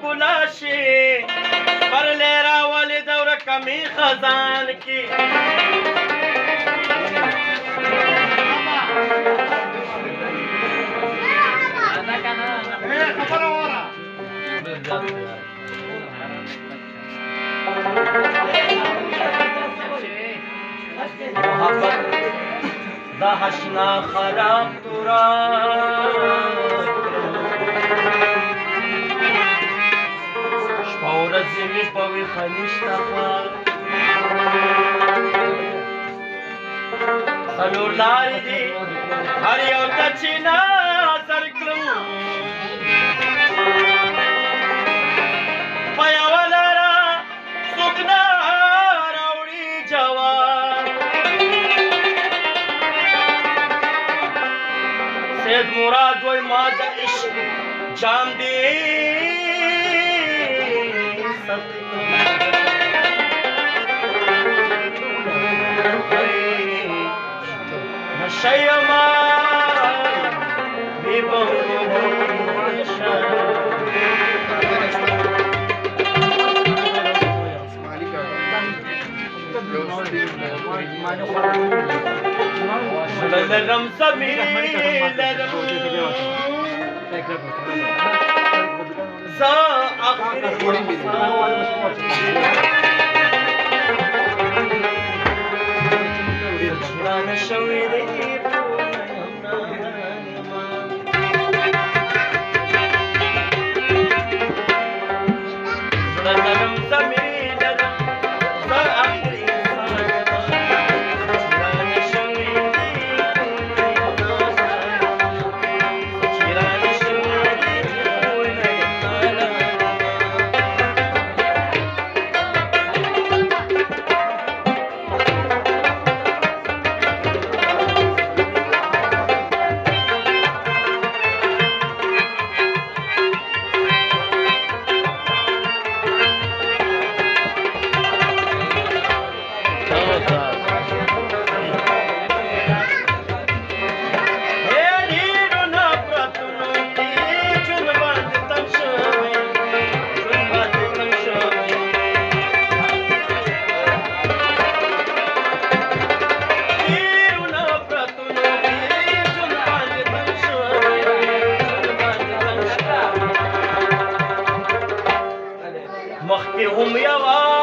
ښکلا شي سپرلی راولي د ورکمې خزان کې محبت دا حشنا خراب تورا شپه ورځې مې په ویښه نشته څلور لارې دي هر یو ته چې نظر کړم په یوه لاره څوک نه راوړي جواب سید مراد وای ما د عشق جام دی نشیما بی لرم زمین لرم زا آخر انسان شوی دی لرم زمین لرم زا آخر مخکې هم یوه